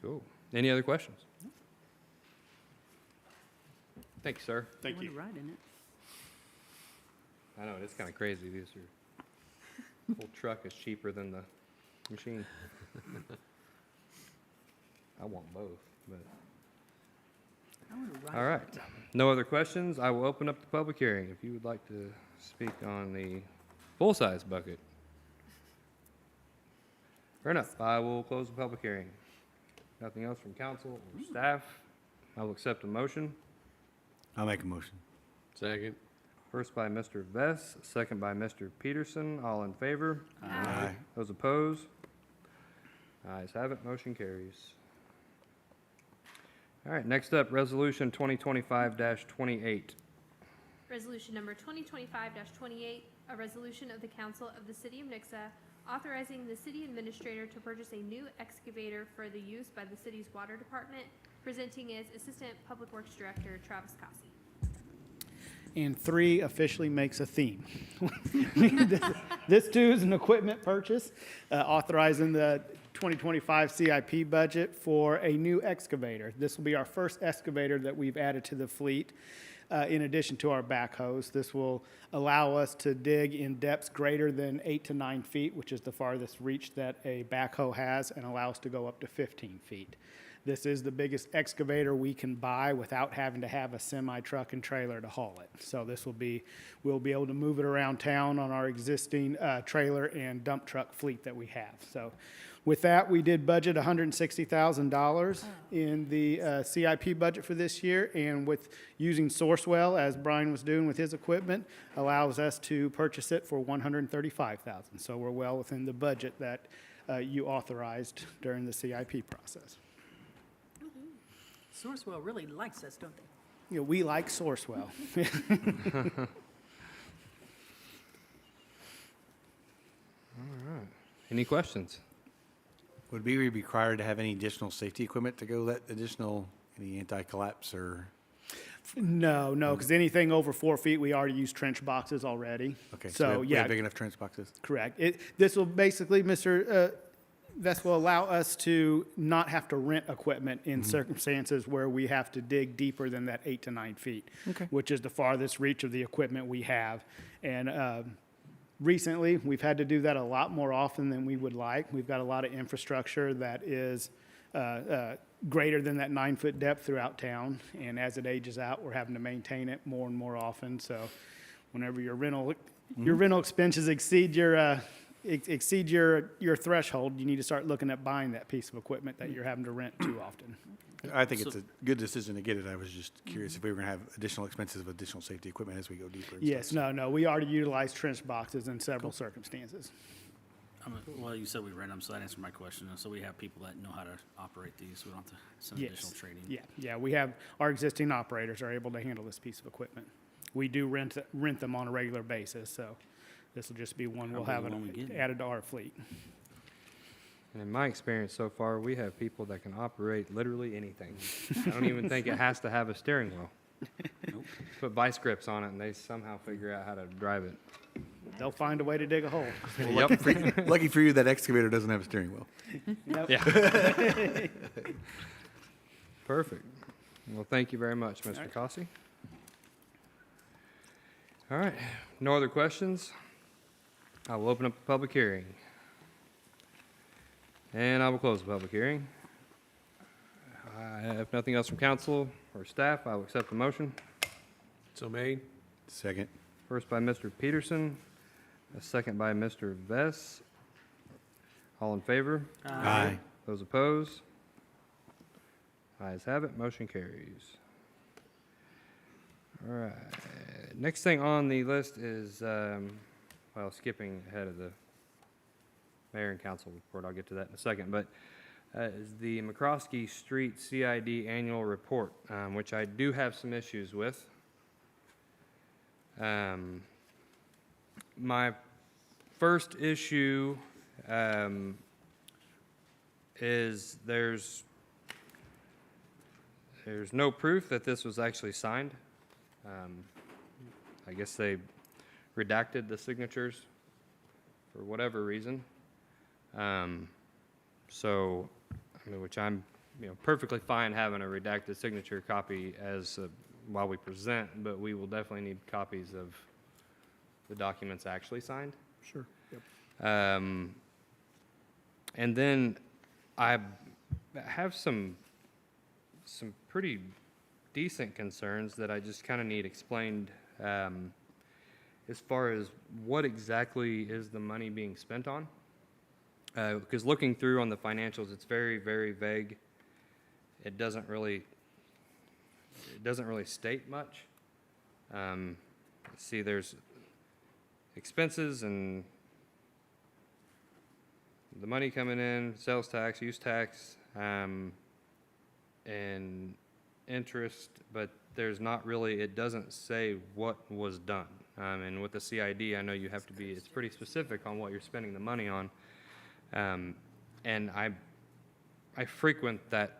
Cool. Any other questions? Thank you, sir. Thank I you. want to ride in it. I know, it's kind of crazy. These are, whole truck is cheaper than the machine. I want both, but, I want to ride. all right. No other questions? I will open up the public hearing if you would like to speak on the full-size bucket. Fair enough. I will close the public hearing. Nothing else from council or staff. I will accept a motion. I'll make a motion. Second. First by Mr. Vess, second by Mr. Peterson. All in favor? Aye. Those opposed? Ayes have it, motion carries. All right, next up, Resolution 2025-28. Resolution number 2025-28, a resolution of the Council of the City of Nixa authorizing the city administrator to purchase a new excavator for the use by the city's water department. Presenting is Assistant Public Works Director Travis Cossey. And 3 officially makes a theme. This too is an equipment purchase, authorizing the 2025 CIP budget for a new excavator. This will be our first excavator that we've added to the fleet, in addition to our backhoes. This will allow us to dig in depths greater than 8 to 9 feet, which is the farthest reach that a backhoe has, and allow us to go up to 15 feet. This is the biggest excavator we can buy without having to have a semi-truck and trailer to haul it. So we'll be able to move it around town on our existing trailer and dump truck fleet that we have. So with that, we did budget $160,000 in the CIP budget for this year, and with using Sourcewell, as Brian was doing with his equipment, allows us to purchase it for $135,000. So we're well within the budget that you authorized during the CIP process. Sourcewell really likes us, don't they? You know, we like Sourcewell. Any questions? Would we be required to have any additional safety equipment to go any anti-collapse or? No, because anything over 4 feet, we already use trench boxes already. Okay, So, we yeah, have big enough trench boxes? correct. This will basically, Mr. This will allow us to not have to rent equipment in circumstances where we have to dig deeper than that 8 to 9 feet, which is the farthest reach of the equipment we have. And recently, we've had to do that a lot more often than we would like. We've got a lot of infrastructure that is greater than that 9-foot depth throughout town, and as it ages out, we're having to maintain it more and more often. So whenever your rental expenses exceed your threshold, you need to start looking at buying that piece of equipment that you're having to rent too often. I think it's a good decision to get it. I was just curious if we were going to have additional expenses of additional safety equipment as we go deeper. and Yes, stuff. no, we already utilize trench boxes in several circumstances. Well, you said we rent them, so that answered my question. So we have people that know how to operate these. We don't have to send additional Yes. training. Yeah, we have, our existing operators are able to handle this piece of equipment. We do rent them on a regular basis, so this will just be one we'll have Probably the one we get. added to our fleet. And in my experience so far, we have people that can operate literally anything. I don't even think it has to have a steering wheel. Put vice grips on it, and they somehow figure out how to drive it. They'll find a way to dig a hole. Yep. Lucky for you, that excavator doesn't have a steering wheel. Yep. Yeah. Perfect. Well, thank you very much, Mr. Cossey. All right. No other questions? I will open up the public hearing. And I will close the public hearing. I have nothing else from council or staff. I will accept the motion. So made. Second. First by Mr. Peterson, a second by Mr. Vess. All in favor? Aye. Those opposed? Ayes have it, motion carries. All right, next thing on the list is, well, skipping ahead of the mayor and council report, I'll get to that in a second, but is the McCroskey Street CID annual report, which I do have some issues with. My first issue is there's no proof that this was actually signed. I guess they redacted the signatures for whatever reason. So, I mean, which I'm, perfectly fine having a redacted signature copy as while we present, but we will definitely need copies of the documents actually signed. Sure. Yep. And then I have some pretty decent concerns that I just kind of need explained as far as what exactly is the money being spent on. Because looking through on the financials, it's very, very vague. It doesn't really state much. See, there's expenses and the money coming in, sales tax, use tax, and interest, but there's not really, it doesn't say what was done. And with the CID, I know you have to be, it's pretty specific on what you're spending the money on. And I frequent the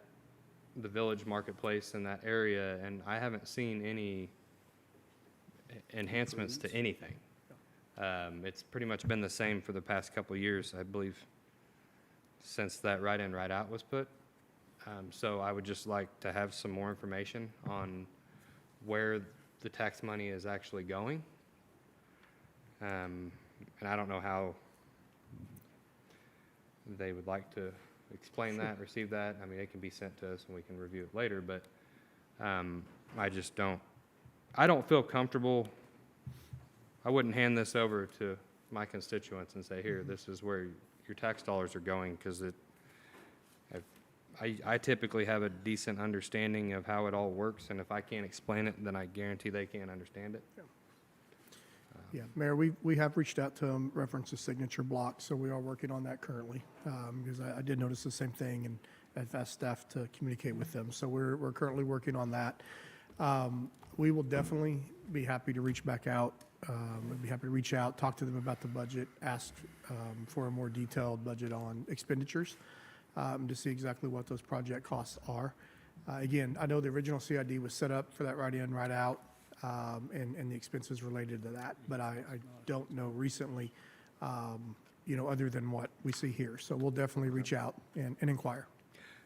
village marketplace in that area, and I haven't seen any enhancements to anything. It's pretty much been the same for the past couple of years, I believe, since that right-in, right-out was put. So I would just like to have some more information on where the tax money is actually going. And I don't know how they would like to explain that, receive that. I mean, it can be sent to us and we can review it later, but I don't feel comfortable. I wouldn't hand this over to my constituents and say, here, this is where your tax dollars are going, because I typically have a decent understanding of how it all works, and if I can't explain it, then I guarantee they can't understand it. Yeah, Mayor, we have reached out to them, reference the signature block, so we are working on that currently. Because I did notice the same thing, and I've asked staff to communicate with them. So we're currently working on that. We will definitely be happy to reach back out I'd be happy to reach out, talk to them about the budget, ask for a more detailed budget on expenditures to see exactly what those project costs are. Again, I know the original CID was set up for that right in, right out, and the expenses related to that, but I don't know recently, other than what we see here. So we'll definitely reach out and inquire.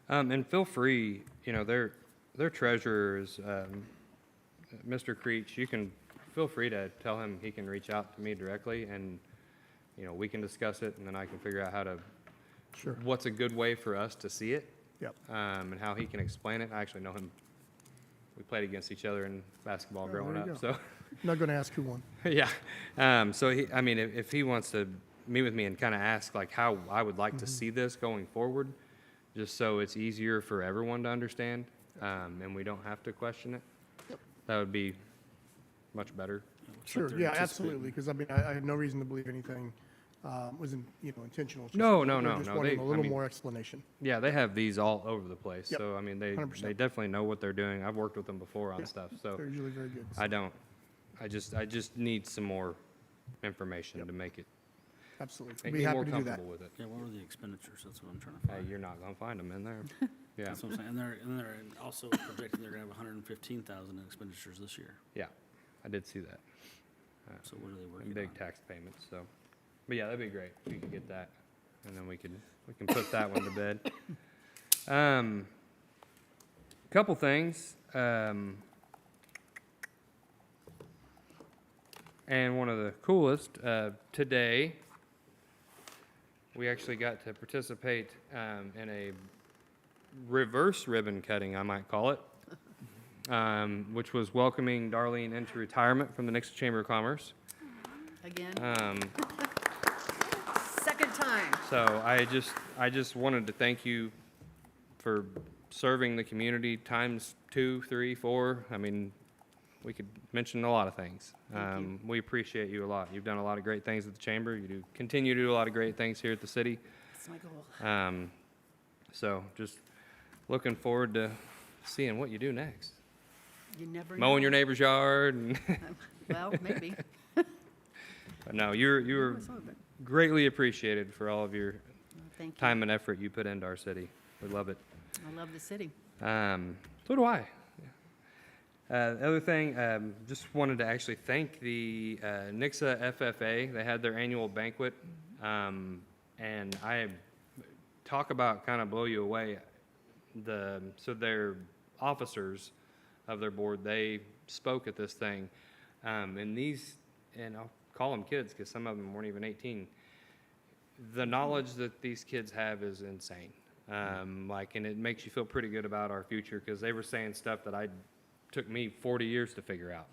And feel free, their treasurer is Mr. Creech. You can feel free to tell him he can reach out to me directly, and we can discuss it, and then I can figure out Sure. what's a good way for us to see it, Yep. and how he can explain it. I actually know him. We played against each other in basketball Oh, growing there you up, go. so Not going to ask who won. yeah. So if he wants to meet with me and kind of ask like how I would like to see this going forward, just so it's easier for everyone to understand, and we don't have to question it, that would be much better. Sure, yeah, absolutely, because I had no reason to believe anything was intentional. It's just No. they're just wanting They- a little I mean, more explanation. Yeah, they have these all over the place. Yep, So, they 100%. definitely know what they're doing. I've worked with them before on Yeah, stuff, so They're usually very good. I don't. I just need some more information to make Absolutely. make Be me more happy to do that. comfortable with it. Yeah, what were the expenditures? That's what I'm trying to Hey, find. you're not gonna find them in there. Yeah, That's what I'm saying. And they're also projecting they're gonna have 115,000 in expenditures this year. yeah, I did see that. So what are they working And on? big tax payments, so. But yeah, that'd be great if you could get that, and then we can put that one to bed. Couple things, and one of the coolest, today, we actually got to participate, in a reverse ribbon cutting, I might call it, which was welcoming Darlene into retirement from the Nixa Chamber of Commerce. Again, Um, second time. So I just wanted to thank you for serving the community times 2, 3, 4. We could mention a lot of things. We appreciate you a lot. You've done a lot of great things at the chamber. You continue to do a lot of great things here at the city. That's my goal. So just looking forward to seeing what you do next. You never know. Mowing your neighbor's yard. And Well, maybe. but no, you were Some of it. greatly appreciated for all of your Thank you. time and effort you put into our city. We love it. I love the city. So do I. The other thing, just wanted to actually thank the Nixa FFA. They had their annual banquet, and I talk about kind of blow you away. So their officers of their board, they spoke at this thing, and I'll call them kids because some of them weren't even 18. The knowledge that these kids have is insane. And it makes you feel pretty good about our future because they were saying stuff that took me 40 years to figure out.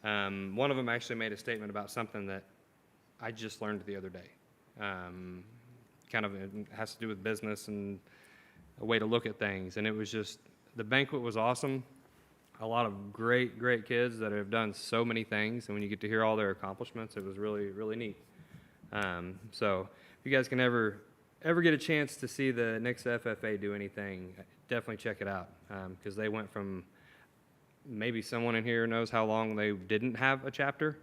One of them actually made a statement about something that I just learned the other day. It has to do with business and a way to look at things. And it was just, the banquet was awesome. A lot of great, great kids that have done so many things. And when you get to hear all their accomplishments, it was really, really neat. So if you guys can ever get a chance to see the Nixa FFA do anything, definitely check it out. Because they went from, maybe someone in here knows how long they didn't have a chapter.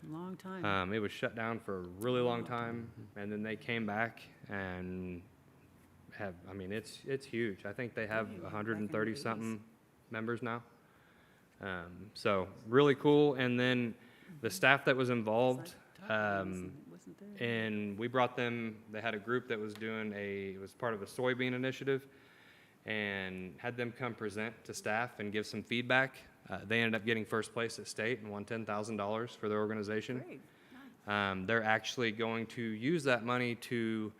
Long time. It was shut down for a really long time, and then they came back and it's huge. I think they have 130-something members now. So really cool. And then the staff that was involved, and we brought them, they had a group that was it was part of a soybean initiative, and had them come present to staff and give some feedback. They ended up getting first place at state and won $10,000 for their organization. Great. They're actually going to use that money to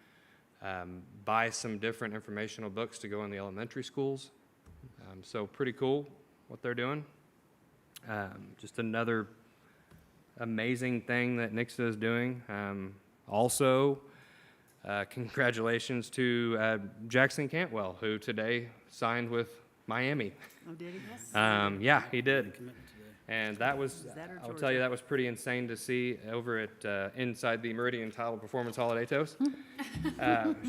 buy some different informational books to go in the elementary schools. So pretty cool what they're doing. Just another amazing thing that Nixa is doing. Also, congratulations to Jackson Cantwell, who today signed with Miami. Oh, did he? Yeah, he did. Commitment today. And that was, that or I will tell you, that was pretty insane to see over at inside the Meridian Title Performance Holiday Toast.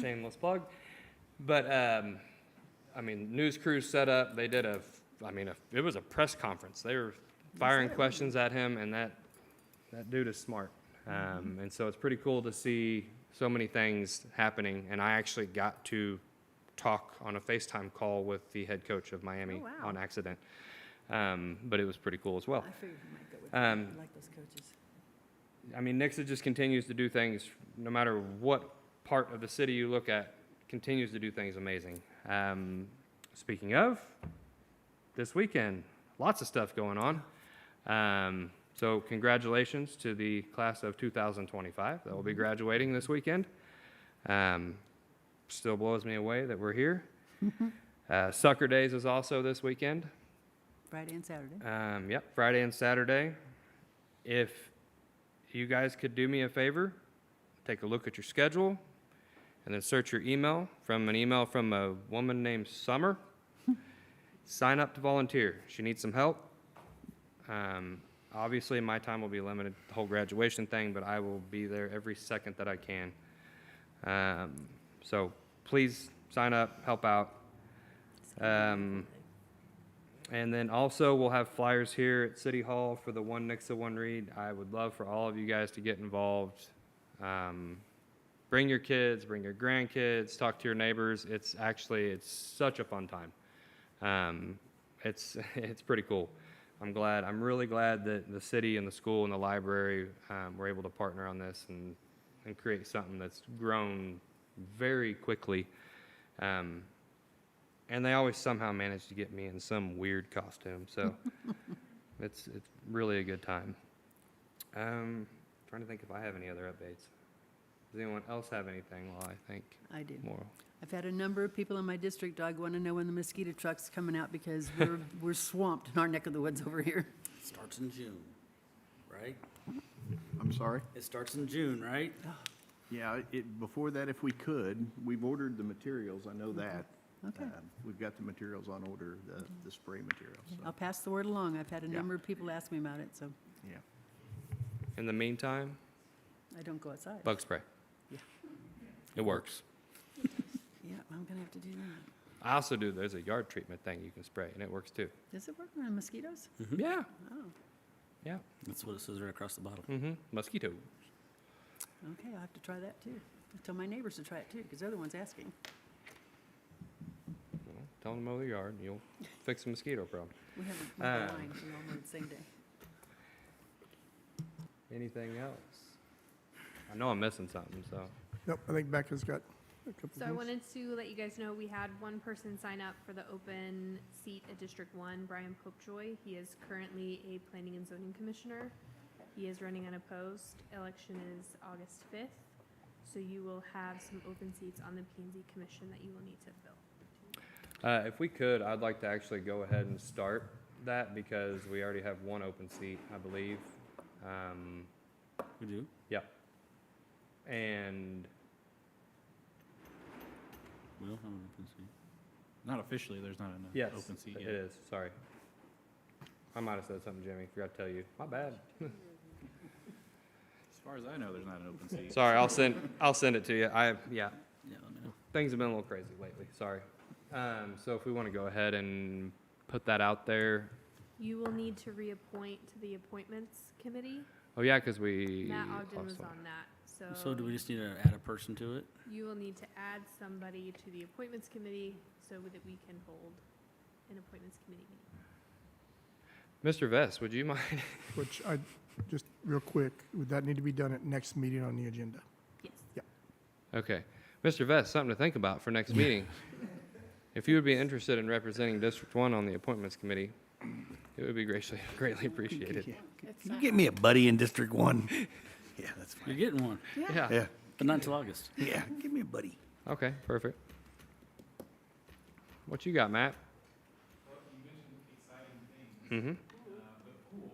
Shameless plug. But, news crews set up. They did it was a press conference. They were firing questions at him, and that dude is smart. And so it's pretty cool to see so many things happening. And I actually got to talk on a FaceTime call with the head coach of Miami Oh, wow. on accident. But it was pretty cool as well. I figured you might go with that. I like those coaches. I mean, Nixa just continues to do things, no matter what part of the city you look at, continues to do things amazing. Speaking of, this weekend, lots of stuff going on. So congratulations to the class of 2025 that will be graduating this weekend. Still blows me away that we're here. Sucker Days is also this weekend. Friday and Saturday. Yep, Friday and Saturday. If you guys could do me a favor, take a look at your schedule, and then search your email from an email from a woman named Summer. Sign up to volunteer. She needs some help. Obviously, my time will be limited, the whole graduation thing, but I will be there every second that I can. So please sign up, help out. And then also, we'll have flyers here at City Hall for the One Nixa, One Read. I would love for all of you guys to get involved. Bring your kids, bring your grandkids, talk to your neighbors. It's such a fun time. It's pretty cool. I'm really glad that the city and the school and the library were able to partner on this and create something that's grown very quickly. And they always somehow manage to get me in some weird costume, so it's really a good time. Trying to think if I have any other updates. Does anyone else have anything while I think? I do. More? I've had a number of people in my district, Doug, want to know when the mosquito truck's coming out because we're swamped in our neck of the woods over here. It starts in June, right? I'm sorry? It starts in June, right? Yeah, before that, if we could, we've ordered the materials, I know that. Okay. We've got the materials on order, the spray materials, so, I'll pass the word along. I've had a Yeah. number of people ask me about it, so yeah. In the meantime, I don't go outside. bug spray. Yeah. It works. Yeah, I'm gonna have to do that. I also do, there's a yard treatment thing you can spray, and it works too. Does it work on mosquitoes? Yeah, Oh, yeah. That's what it says right across the bottom. Mosquito. okay, I'll have to try that too. I'll tell my neighbors to try it too, because they're the ones asking. Well, tell them to mow their yard, and you'll fix the mosquito problem. We haven't mowed the line, we all mow the same day. Anything else? I know I'm missing something, so. Nope, I think Becca's got a couple So I things. wanted to let you guys know we had one person sign up for the open seat at District 1, Brian Popejoy. He is currently a planning and zoning commissioner. He is running unopposed. Election is August 5th. So you will have some open seats on the P&Z commission that you will need to fill. If we could, I'd like to actually go ahead and start that because we already have one open seat, I believe. We do? Yep. And We don't have an open seat. Not officially, there's not an yes, open seat it yet. is. Sorry. I might have said something, Jimmy. Forgot to tell you. My bad. As far as I know, there's not an open seat. Sorry, I'll send it to you. Yeah. Yeah, let me know. Things have been a little crazy lately. Sorry. So if we want to go ahead and put that out there. You will need to reappoint to the appointments committee. Oh yeah, because we. Matt Ogden lost was one. on that, So do we just need to add a person to it? you will need to add somebody to the appointments committee so that we can hold an appointments committee meeting. Mr. Vest, would you mind? Which just real quick, would that need to be done at next meeting on the agenda? Yes. Okay. Mr. Vest, something to think about for next meeting. If you would be interested in representing District 1 on the appointments committee, it would be greatly appreciated. Can you get me a buddy in District 1? Yeah, that's You're fine. getting one, Yeah. but not until August. Yeah, give me a buddy. Okay, perfect. What you got, Matt? Well, you mentioned exciting things. Mm-hmm. The pool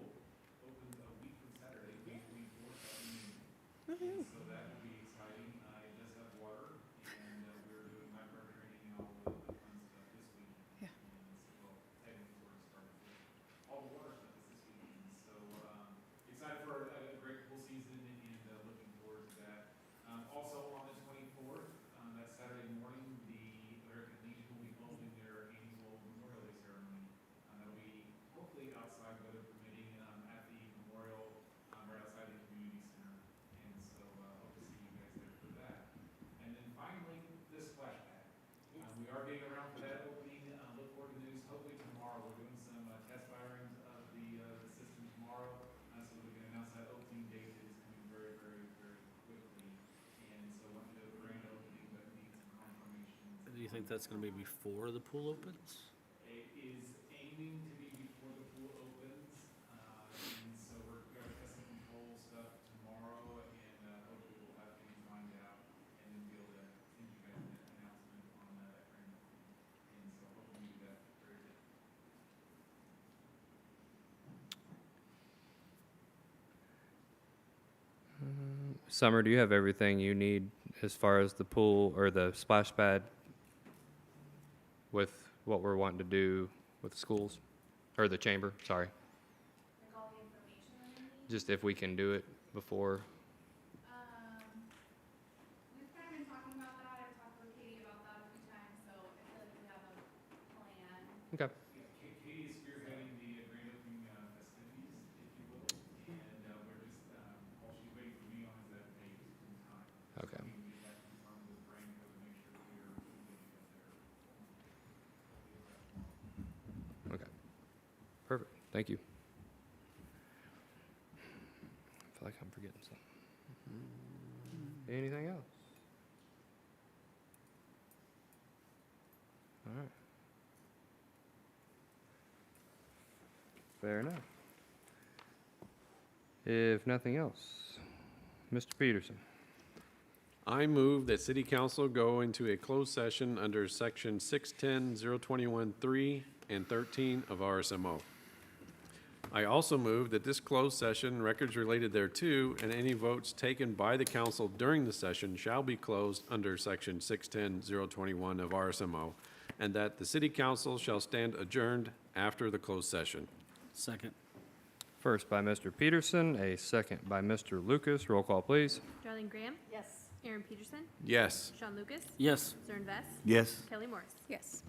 opens a week from Saturday, week 4, and so that will be exciting. It does have water, and we're doing lifeguard training and all the fun stuff this week. Yeah. And so, well, technically, we're starting all the water stuff is this weekend. So excited for a great pool season and looking forward to that. Also on the 24th, that Saturday morning, the American Legion will be holding their annual Memorial Day ceremony. That'll be hopefully outside weather permitting at the memorial right outside the waiting around for that opening. Look forward to news, hopefully tomorrow. We're doing some test firings of the system tomorrow. So we can announce that opening date that is coming very, very, very quickly. And so want to do a grand opening, but need some confirmations. Do you think that's going to be before the pool opens? It is aiming to be before the pool opens. And so we're going to test some control stuff tomorrow, and hopefully we'll have things lined out and then be able to send you guys an announcement on that grand opening. And so hopefully we do that very good. Summer, do you have everything you need as far as the pool or the splash pad with what we're wanting to do with the schools? Or the chamber, sorry. Just if we can do it before. We've kind of been talking about that. I've talked with Katie about that a few times, so I feel like we have a plan. Okay. Katie is spearheading the grand opening festivities, if you will, and we're just, all she's waiting for me on is that date and time. Okay. So we can get that confirmed with Brain Code to make sure that we're able to get there. Okay. Perfect. Thank you. I feel like I'm forgetting something. Anything else? All right. Fair enough. If nothing else, Mr. Peterson. I move that city council go into a closed session under section 610-021-3 and 13 of RSMO. I also move that this closed session, records related thereto, and any votes taken by the council during the session shall be closed under section 610-021 of RSMO, and that the city council shall stand adjourned after the closed session. Second. First by Mr. Peterson, a second by Mr. Lucas. Roll call, please. Darlene Graham? Yes. Aaron Peterson? Yes. Sean Lucas? Yes. Zern Vest? Yes. Kelly Morris? Yes.